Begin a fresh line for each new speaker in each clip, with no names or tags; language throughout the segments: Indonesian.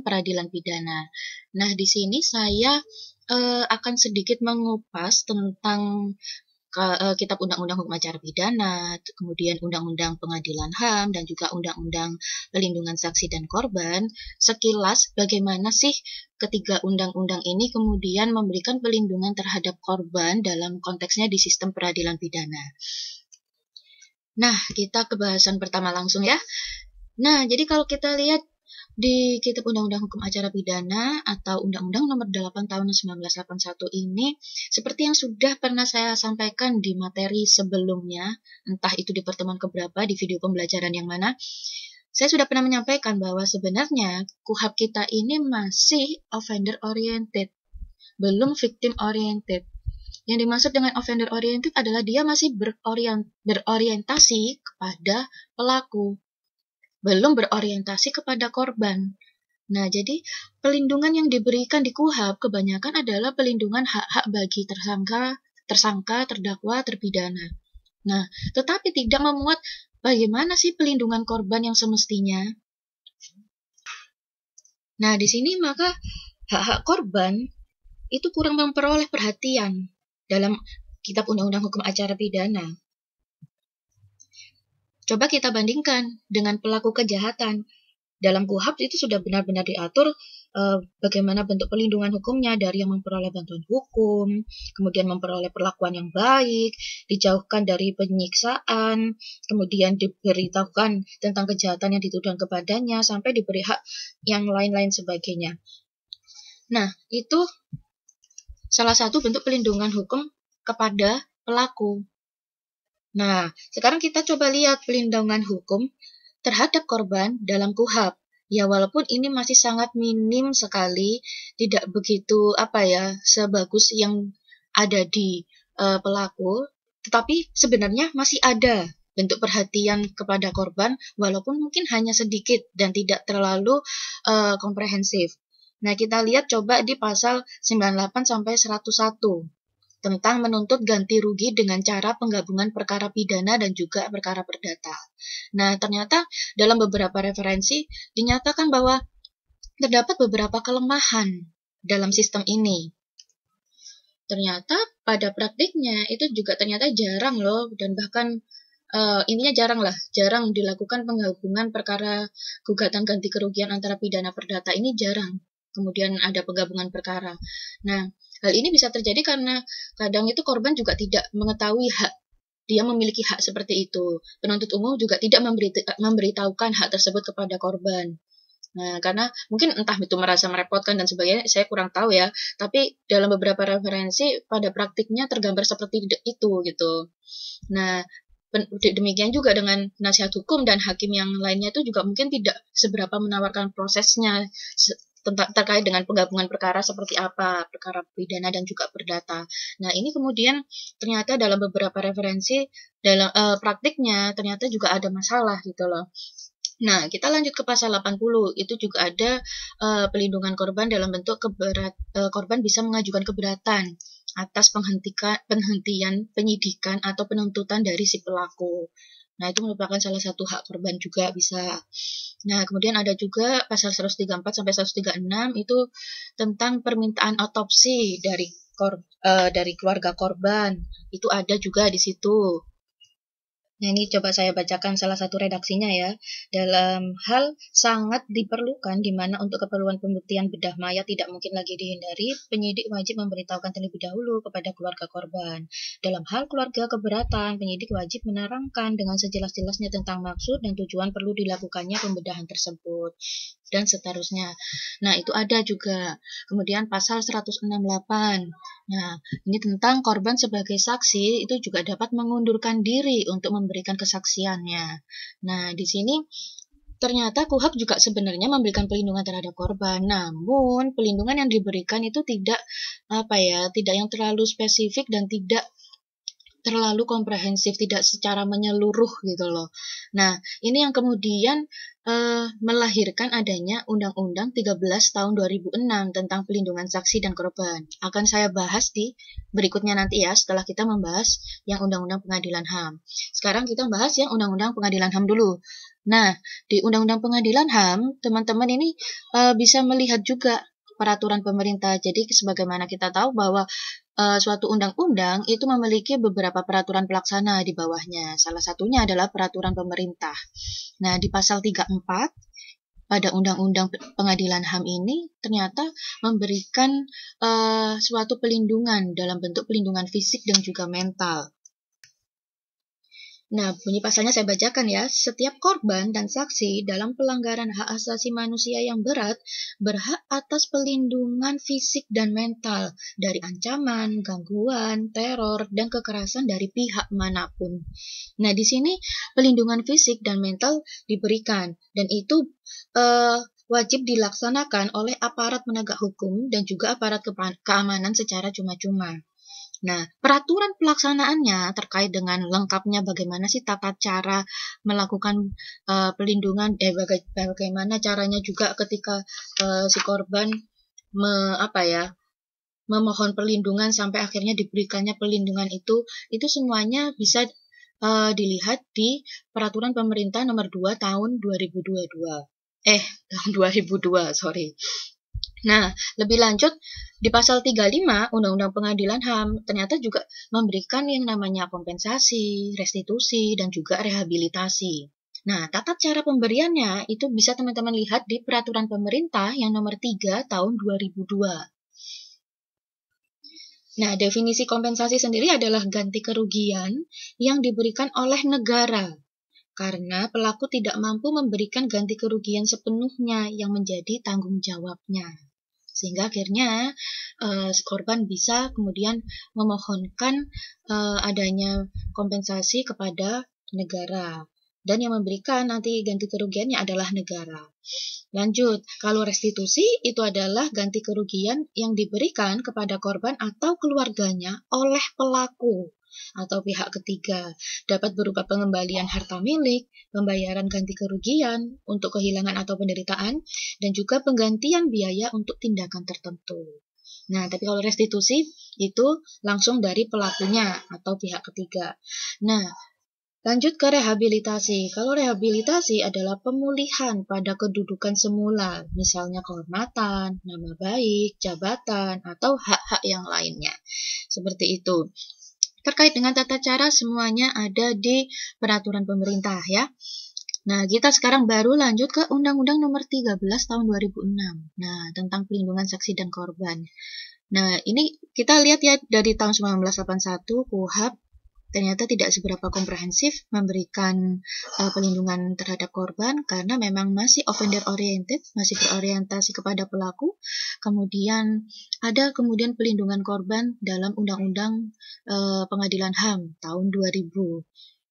sistem peradilan pidana. Nah, di sini saya akan sedikit mengupas tentang Kitab Undang-Undang Hukum Acara Pidana, kemudian Undang-Undang Pengadilan HAM, dan juga Undang-Undang Pelindungan Saksi dan Korban. Sekilas, bagaimana sih ketiga undang-undang ini kemudian memberikan pelindungan terhadap korban dalam konteksnya di sistem peradilan pidana. Nah, kita ke bahasan pertama langsung ya. Nah, jadi kalau kita lihat di Kitab Undang-Undang Hukum Acara Pidana atau Undang-Undang Nomor 8 Tahun 1981 ini, seperti yang sudah pernah saya sampaikan di materi sebelumnya, entah itu di pertemuan keberapa, di video pembelajaran yang mana, saya sudah pernah menyampaikan bahwa sebenarnya KUHP kita ini masih offender oriented, belum victim oriented. Yang dimaksud dengan offender oriented adalah dia masih berorientasi kepada pelaku, belum berorientasi kepada korban. Nah, jadi pelindungan yang diberikan di KUHP kebanyakan adalah pelindungan hak-hak bagi tersangka, terdakwa, terpidana. Nah, tetapi tidak memuat bagaimana sih pelindungan korban yang semestinya. Nah, di sini maka hak-hak korban itu kurang memperoleh perhatian dalam Kitab Undang-Undang Hukum Acara Pidana. Coba kita bandingkan dengan pelaku kejahatan. Dalam KUHP itu sudah benar-benar diatur bagaimana bentuk perlindungan hukumnya, dari yang memperoleh bantuan hukum, kemudian memperoleh perlakuan yang baik, dijauhkan dari penyiksaan, kemudian diberitahukan tentang kejahatan yang dituduhkan kepadanya, sampai diberi hak yang lain-lain sebagainya. Nah, itu salah satu bentuk pelindungan hukum kepada pelaku. Nah, sekarang kita coba lihat pelindungan hukum terhadap korban dalam KUHP. Ya, walaupun ini masih sangat minim sekali, tidak begitu sebagus yang ada di pelaku, tetapi sebenarnya masih ada bentuk perhatian kepada korban, walaupun mungkin hanya sedikit dan tidak terlalu komprehensif. Nah, kita lihat coba di pasal 98 sampai 101. Tentang menuntut ganti rugi dengan cara penggabungan perkara pidana dan juga perkara perdata. Nah, ternyata dalam beberapa referensi dinyatakan bahwa terdapat beberapa kelemahan dalam sistem ini. Ternyata pada praktiknya itu juga ternyata jarang loh, dan bahkan intinya jarang dilakukan penggabungan perkara gugatan ganti kerugian antara pidana perdata ini jarang. Kemudian ada penggabungan perkara. Nah, hal ini bisa terjadi karena kadang itu korban juga tidak mengetahui hak, dia memiliki hak seperti itu. Penuntut umum juga tidak memberitahukan hak tersebut kepada korban. Nah, karena mungkin entah itu merasa merepotkan dan sebagainya, saya kurang tahu ya. Tapi dalam beberapa referensi pada praktiknya tergambar seperti itu gitu. Nah, demikian juga dengan nasihat hukum dan hakim yang lainnya itu juga mungkin tidak seberapa menawarkan prosesnya terkait dengan penggabungan perkara seperti apa, perkara pidana dan juga perdata. Nah, ini kemudian ternyata dalam beberapa referensi dalam praktiknya ternyata juga ada masalah gitu loh. Nah, kita lanjut ke pasal 80. Itu juga ada pelindungan korban dalam bentuk korban bisa mengajukan keberatan atas penghentian penyidikan atau penuntutan dari si pelaku. Nah, itu merupakan salah satu hak korban juga bisa. Nah, kemudian ada juga pasal 134 sampai 136 itu tentang permintaan otopsi dari keluarga korban. Itu ada juga di situ. Nah, ini coba saya bacakan salah satu redaksinya ya. Dalam hal sangat diperlukan, di mana untuk keperluan pembuktian bedah mayat tidak mungkin lagi dihindari, penyidik wajib memberitahukan terlebih dahulu kepada keluarga korban. Dalam hal keluarga keberatan, penyidik wajib menerangkan dengan sejelas-jelasnya tentang maksud dan tujuan perlu dilakukannya pembedahan tersebut, dan seterusnya. Nah, itu ada juga. Kemudian pasal 168. Nah, ini tentang korban sebagai saksi itu juga dapat mengundurkan diri untuk memberikan kesaksiannya. Nah, di sini ternyata KUHP juga sebenarnya memberikan pelindungan terhadap korban. Namun, pelindungan yang diberikan itu tidak yang terlalu spesifik dan tidak terlalu komprehensif, tidak secara menyeluruh gitu loh. Nah, ini yang kemudian melahirkan adanya Undang-Undang 13 tahun 2006 tentang pelindungan saksi dan korban. Akan saya bahas di berikutnya nanti ya, setelah kita membahas yang Undang-Undang Pengadilan HAM. Sekarang kita bahas yang Undang-Undang Pengadilan HAM dulu. Nah, di Undang-Undang Pengadilan HAM, teman-teman ini bisa melihat juga peraturan pemerintah. Jadi, sebagaimana kita tahu bahwa suatu undang-undang itu memiliki beberapa peraturan pelaksana di bawahnya. Salah satunya adalah peraturan pemerintah. Nah, di pasal 34 pada Undang-Undang Pengadilan HAM ini ternyata memberikan suatu pelindungan dalam bentuk pelindungan fisik dan juga mental. Nah, bunyi pasalnya saya bacakan ya. Setiap korban dan saksi dalam pelanggaran hak asasi manusia yang berat berhak atas pelindungan fisik dan mental dari ancaman, gangguan, teror, dan kekerasan dari pihak manapun. Nah, di sini pelindungan fisik dan mental diberikan, dan itu wajib dilaksanakan oleh aparat penegak hukum dan juga aparat keamanan secara cuma-cuma. Nah, peraturan pelaksanaannya terkait dengan lengkapnya bagaimana sih tata cara melakukan pelindungan, bagaimana caranya juga ketika si korban memohon perlindungan sampai akhirnya diberikannya perlindungan itu semuanya bisa dilihat di Peraturan Pemerintah Nomor 2 Tahun 2022. Tahun 2002, sorry. Nah, lebih lanjut di pasal 35 Undang-Undang Pengadilan HAM ternyata juga memberikan yang namanya kompensasi, restitusi, dan juga rehabilitasi. Nah, tata cara pemberiannya itu bisa teman-teman lihat di Peraturan Pemerintah yang nomor 3 tahun 2002. Nah, definisi kompensasi sendiri adalah ganti kerugian yang diberikan oleh negara karena pelaku tidak mampu memberikan ganti kerugian sepenuhnya yang menjadi tanggung jawabnya. Sehingga akhirnya korban bisa kemudian memohonkan adanya kompensasi kepada negara. Dan yang memberikan nanti ganti kerugiannya adalah negara. Lanjut, kalau restitusi itu adalah ganti kerugian yang diberikan kepada korban atau keluarganya oleh pelaku atau pihak ketiga, dapat berupa pengembalian harta milik, pembayaran ganti kerugian untuk kehilangan atau penderitaan, dan juga penggantian biaya untuk tindakan tertentu. Nah, tapi kalau restitusi itu langsung dari pelakunya atau pihak ketiga. Nah, lanjut ke rehabilitasi. Kalau rehabilitasi adalah pemulihan pada kedudukan semula, misalnya kehormatan, nama baik, jabatan, atau hak-hak yang lainnya. Seperti itu. Terkait dengan tata cara semuanya ada di peraturan pemerintah ya. Nah, kita sekarang baru lanjut ke Undang-Undang Nomor 13 Tahun 2006. Nah, tentang pelindungan saksi dan korban. Nah, ini kita lihat ya dari tahun 1981 KUHP ternyata tidak seberapa komprehensif memberikan pelindungan terhadap korban karena memang masih offender oriented, masih berorientasi kepada pelaku. Kemudian ada pelindungan korban dalam Undang-Undang Pengadilan HAM tahun 2000.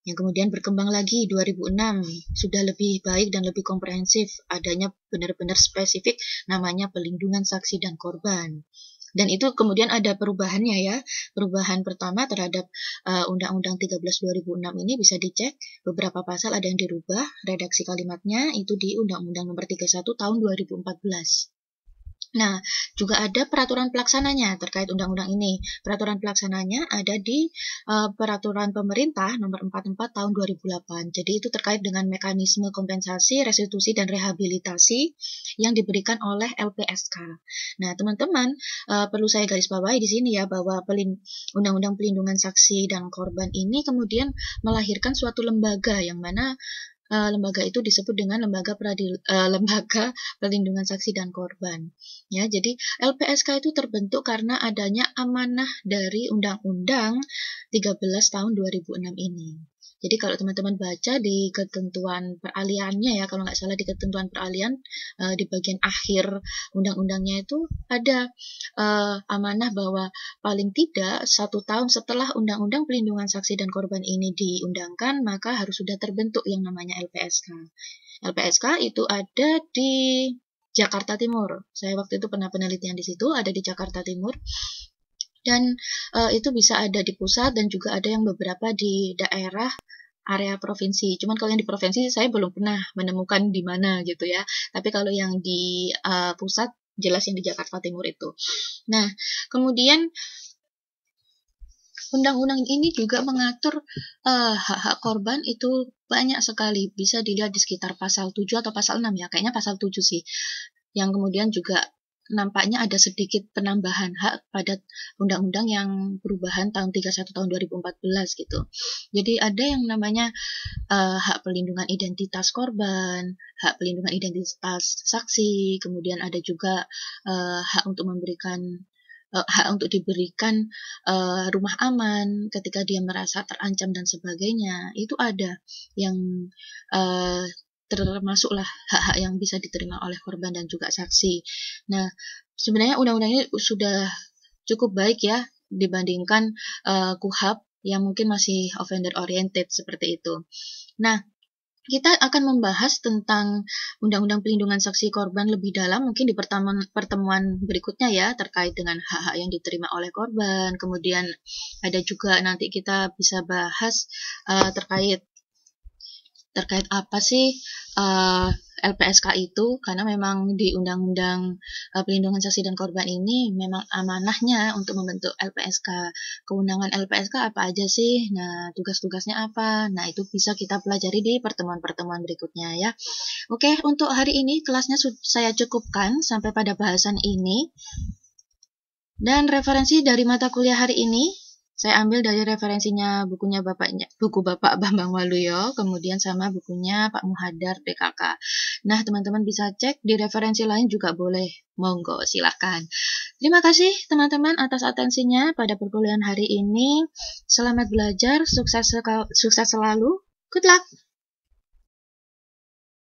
Yang kemudian berkembang lagi 2006 sudah lebih baik dan lebih komprehensif, adanya benar-benar spesifik namanya pelindungan saksi dan korban. Dan itu kemudian ada perubahannya ya. Perubahan pertama terhadap Undang-Undang 13 2006 ini bisa dicek. Beberapa pasal ada yang dirubah. Redaksi kalimatnya itu di Undang-Undang Nomor 31 Tahun 2014. Nah, juga ada peraturan pelaksananya terkait undang-undang ini. Peraturan pelaksananya ada di Peraturan Pemerintah Nomor 44 Tahun 2008. Jadi itu terkait dengan mekanisme kompensasi, restitusi, dan rehabilitasi yang diberikan oleh LPSK. Nah, teman-teman perlu saya garis bawahi di sini ya bahwa Undang-Undang Pelindungan Saksi dan Korban ini kemudian melahirkan suatu lembaga yang mana lembaga itu disebut dengan lembaga perlindungan saksi dan korban. Ya, jadi LPSK itu terbentuk karena adanya amanah dari Undang-Undang 13 tahun 2006 ini. Jadi kalau teman-teman baca di ketentuan peraliannya ya, kalau nggak salah di ketentuan peralian di bagian akhir undang-undangnya itu ada amanah bahwa paling tidak 1 tahun setelah Undang-Undang Pelindungan Saksi dan Korban ini diundangkan, maka harus sudah terbentuk yang namanya LPSK. LPSK itu ada di Jakarta Timur. Saya waktu itu pernah penelitian di situ, ada di Jakarta Timur. Dan itu bisa ada di pusat dan juga ada yang beberapa di daerah area provinsi. Cuman kalau yang di provinsi saya belum pernah menemukan di mana gitu ya. Tapi kalau yang di pusat jelas yang di Jakarta Timur itu. Nah, kemudian undang-undang ini juga mengatur hak-hak korban itu banyak sekali. Bisa dilihat di sekitar pasal 7 atau pasal 6 ya. Kayaknya pasal 7 sih. Yang kemudian juga nampaknya ada sedikit penambahan hak pada undang-undang yang perubahan tahun 31 tahun 2014 gitu. Jadi ada yang namanya hak pelindungan identitas korban, hak pelindungan identitas saksi, kemudian ada juga hak untuk hak untuk diberikan rumah aman ketika dia merasa terancam dan sebagainya. Itu ada yang uh, termasuklah hak-hak yang bisa diterima oleh korban dan juga saksi. Nah, sebenarnya undang-undang ini sudah cukup baik ya dibandingkan KUHP yang mungkin masih offender oriented seperti itu. Nah, kita akan membahas tentang Undang-Undang Pelindungan Saksi Korban lebih dalam mungkin di pertemuan berikutnya ya, terkait dengan hak-hak yang diterima oleh korban. Kemudian ada juga nanti kita bisa bahas terkait apa sih LPSK itu, karena memang di Undang-Undang Pelindungan Saksi dan Korban ini memang amanahnya untuk membentuk LPSK. Kewenangan LPSK apa aja sih? Nah, tugas-tugasnya apa? Nah, itu bisa kita pelajari di pertemuan-pertemuan berikutnya ya. Oke, untuk hari ini kelasnya saya cukupkan sampai pada bahasan ini. Dan referensi dari mata kuliah hari ini saya ambil dari referensinya buku Bapak Bambang Waluyo, kemudian sama bukunya Pak Muhadar PKK. Nah, teman-teman bisa cek di referensi lain juga boleh, monggo silahkan. Terima kasih teman-teman atas atensinya pada perkuliahan hari ini. Selamat belajar, sukses selalu. Good luck!